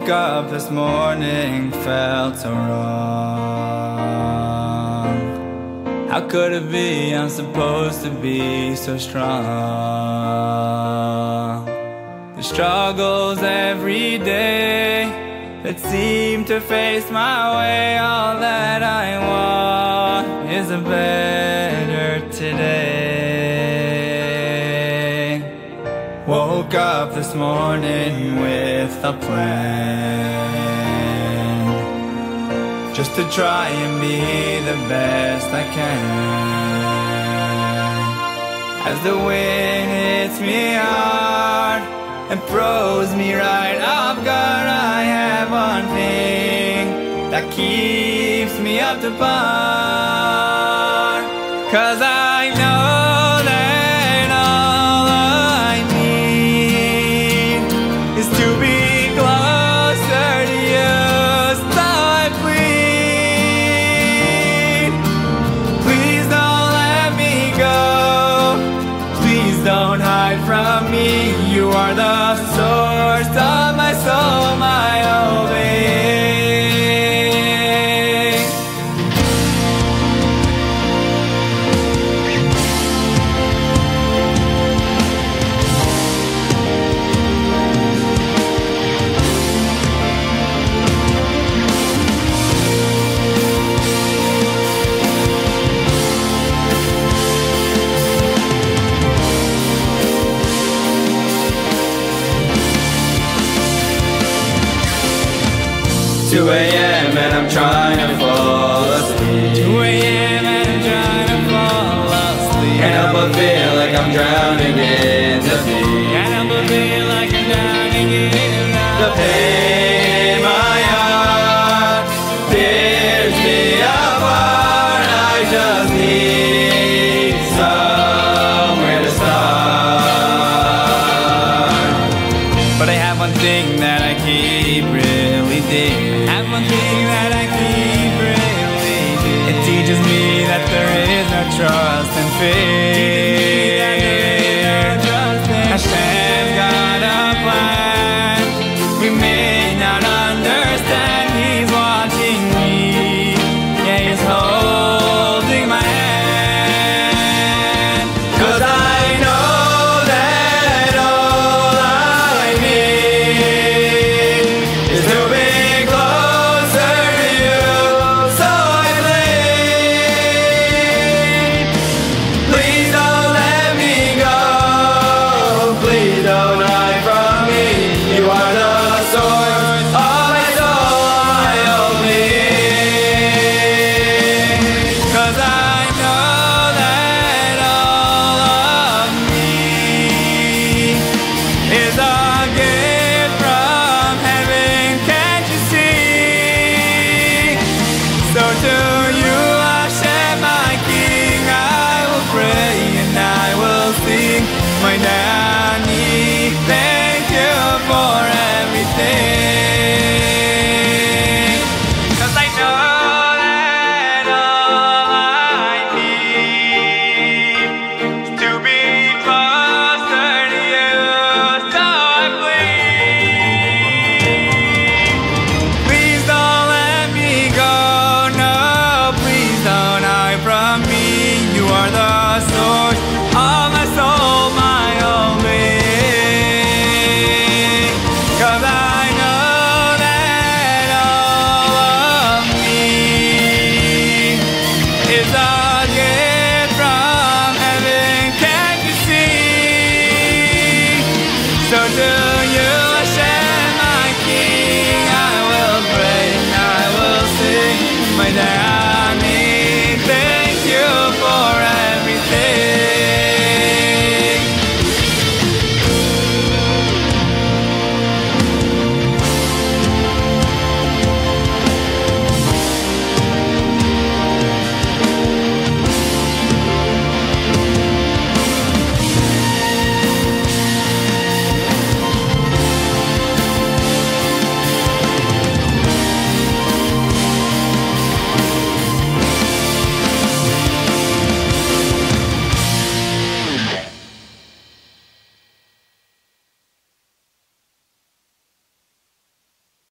Woke up this morning, felt so wrong. How could it be I'm supposed to be so strong? The struggles every day that seem to face my way, all that I want is a better today. Woke up this morning with a plan, just to try and be the best I can. As the wind hits me hard and throws me right off guard, I have one thing that keeps me up to par. 'Cause I know that all I need is to be closer to you. So I plead, please don't let me go. Please don't hide from me. You are the source of my soul, my whole being. 2 a.m. and I'm trying to fall asleep. 2 a.m. and I'm trying to fall asleep. Can't help but feel like I'm drowning in the deep. Can't help but feel like I'm drowning in The pain in my heart tears me apart. I just need somewhere to start. But I have one thing that I keep really deep. I have one thing that I keep really deep. It teaches me that there is no trust and fear. Hashem's got a plan. We may not understand, He's watching me. Yeah, He's holding my hand. 'Cause I know that all I need is to be closer to you. So I plead, please don't let me go. Please don't hide from me. You are the source of my soul, my whole being. 'Cause I know that all of me is a gift from heaven, can't you see? So to you, Hashem, my King, I will pray and I will sing. My Dani, thank you for everything. 'Cause I know that all I need is to be closer to you. So I plead, please don't let me go. No, please don't hide from me. You are the source of my soul, my whole being. 'Cause I know that all of me is a gift from heaven, can't you see? So do